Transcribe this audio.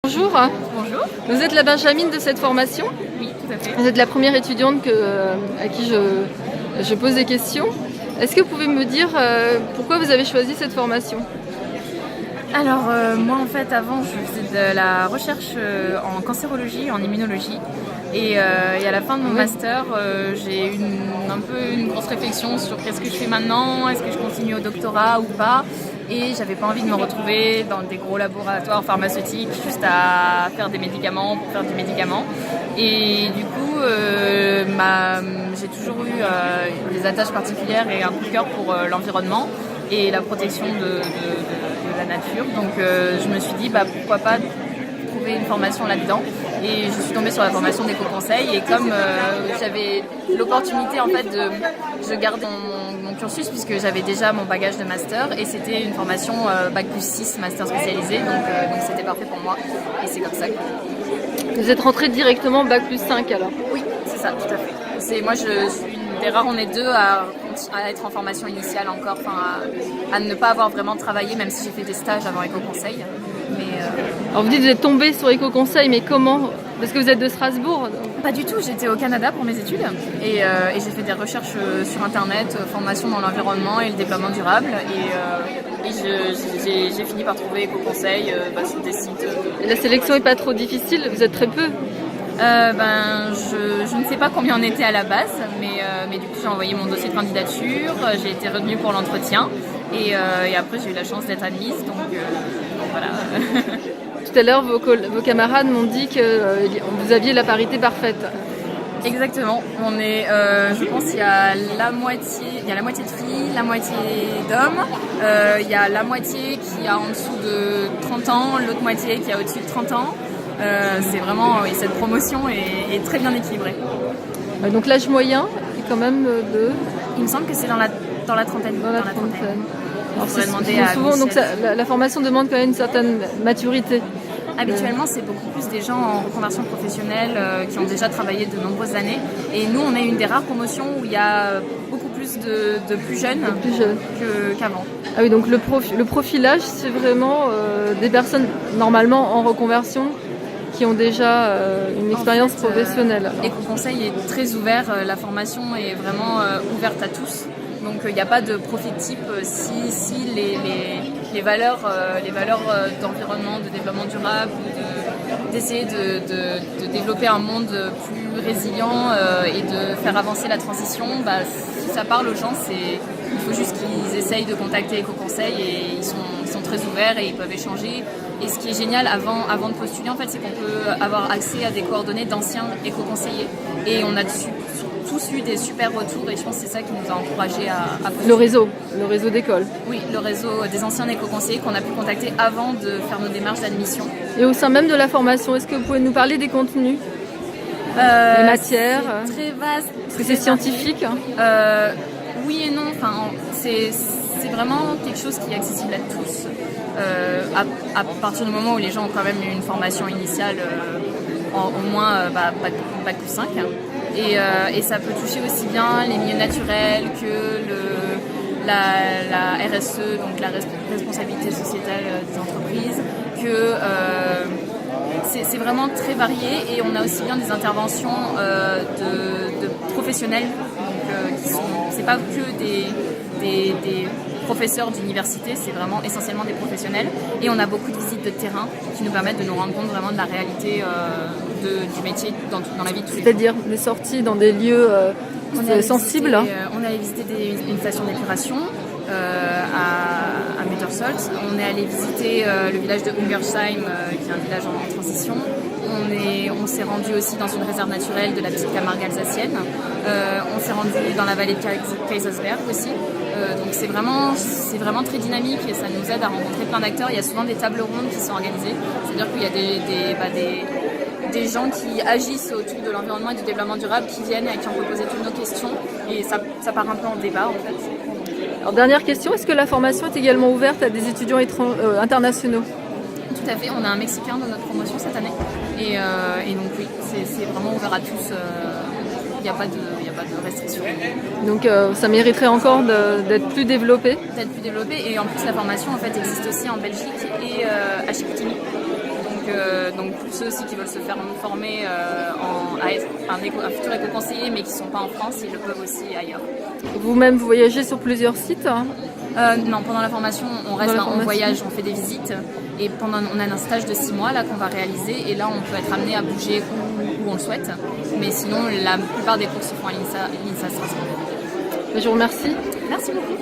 Bonjour, Bonjour. vous êtes la Benjamine de cette formation. Oui, tout à fait. Vous êtes la première étudiante à qui je pose des questions. Est-ce que vous pouvez me dire pourquoi vous avez choisi cette formation? Alors, moi, en fait, avant, je faisais de la recherche en cancérologie, en immunologie. Et à la fin de mon master, j'ai eu un peu une grosse réflexion sur qu'est-ce que je fais maintenant, est-ce que je continue au doctorat ou pas. Et j'avais pas envie de me retrouver dans des gros laboratoires pharmaceutiques juste à faire des médicaments pour faire du médicament. Et du coup, j'ai toujours eu des attaches particulières et un coup de cœur pour l'environnement et la protection de la nature. Donc je me suis dit pourquoi pas trouver une formation là-dedans. Et je suis tombée sur la formation d'éco-conseil et comme j'avais l'opportunité en fait je garde mon cursus puisque j'avais déjà mon bagage de master et c'était une formation Bac+6 master spécialisé donc c'était parfait pour moi et c'est comme ça que... Vous êtes rentrée directement Bac+5 alors? Oui, c'est ça, tout à fait. Moi je suis une des rares, on est deux à être en formation initiale encore, à ne pas avoir vraiment travaillé même si j'ai fait des stages avant éco-conseil. Alors vous dites que vous êtes tombée sur éco-conseil, mais comment? Parce que vous êtes de Strasbourg? Pas du tout, j'étais au Canada pour mes études et j'ai fait des recherches sur internet, formation dans l'environnement et le développement durable et j'ai fini par trouver éco-conseil sur des sites. La sélection n'est pas trop difficile, vous êtes très peu? Je ne sais pas combien on était à la base, mais du coup j'ai envoyé mon dossier de candidature, j'ai été retenue pour l'entretien et après j'ai eu la chance d'être admise, donc voilà. Tout à l'heure, vos camarades m'ont dit que vous aviez la parité parfaite. Exactement. On est, je pense qu'il y a la moitié de filles, la moitié d'hommes. Il y a la moitié qui a en dessous de 30 ans, l'autre moitié qui a au-dessus de 30 ans. C'est vraiment, cette promotion est très bien équilibrée. Donc l'âge moyen est quand même de... Il me semble que c'est dans la trentaine. Dans la trentaine. Alors, faudrait demander à souvent, donc la formation demande quand même une certaine maturité. Habituellement, c'est beaucoup plus des gens en reconversion professionnelle qui ont déjà travaillé de nombreuses années. Et nous, on est une des rares promotions où il y a beaucoup plus de plus jeunes, qu'avant. Ah oui, donc le profilage, c'est vraiment des personnes normalement en reconversion qui ont déjà une expérience professionnelle. Éco-conseil est très ouvert, la formation est vraiment ouverte à tous. Donc il n'y a pas de profil type si les valeurs d'environnement, de développement durable, d'essayer de développer un monde plus résilient et de faire avancer la transition, si ça parle aux gens, il faut juste qu'ils essayent de contacter Éco-conseil et ils sont très ouverts et ils peuvent échanger. Et ce qui est génial avant de postuler, en fait, c'est qu'on peut avoir accès à des coordonnées d'anciens éco-conseillers et on a tous eu des super retours et je pense que c'est ça qui nous a encouragés à postuler. Le réseau d'école. Oui, le réseau des anciens éco-conseillers qu'on a pu contacter avant de faire nos démarches d'admission. Et au sein même de la formation, est-ce que vous pouvez nous parler des contenus, des matières? C'est très vaste. Est-ce que c'est scientifique? Oui et non. C'est vraiment quelque chose qui est accessible à tous. À partir du moment où les gens ont quand même eu une formation initiale au moins Bac+5. Et ça peut toucher aussi bien les milieux naturels que la RSE, donc la responsabilité sociétale des entreprises, que c'est vraiment très varié et on a aussi bien des interventions de professionnels, donc c'est pas que des professeurs d'université, c'est vraiment essentiellement des professionnels et on a beaucoup de visites de terrain qui nous permettent de nous rendre compte vraiment de la réalité du métier dans la vie de tous les jours. C'est-à-dire des sorties dans des lieux sensibles. On est allé visiter une station d'épuration à Muttersholtz. On est allé visiter le village de Ungersheim, qui est un village en transition. On s'est rendu aussi dans une réserve naturelle de la petite Camargue alsacienne. On s'est rendu dans la vallée de Kaisersberg aussi. Donc c'est vraiment très dynamique et ça nous aide à rencontrer plein d'acteurs. Il y a souvent des tables rondes qui sont organisées. C'est-à-dire qu'il y a des gens qui agissent autour de l'environnement et du développement durable qui viennent et qui ont posé toutes nos questions. Et ça part un peu en débat en fait. Alors dernière question, est-ce que la formation est également ouverte à des étudiants internationaux? Tout à fait, on a un Mexicain dans notre promotion cette année. Et donc oui, c'est vraiment ouvert à tous. Il n'y a pas de restrictions. Donc ça mériterait encore d'être plus développé. Et en plus la formation en fait existe aussi en Belgique et à Chicoutimi. Donc donc pour ceux aussi qui veulent se faire former à être un futur éco-conseiller mais qui ne sont pas en France, ils le peuvent aussi ailleurs. Vous-même, vous voyagez sur plusieurs sites, hein? Non, pendant la formation, on reste en voyage, on fait des visites et on a un stage de 6 mois là qu'on va réaliser et là on peut être amené à bouger où on le souhaite. Mais sinon, la plupart des cours se font à l'INSA Strasbourg. Je vous remercie. Merci beaucoup.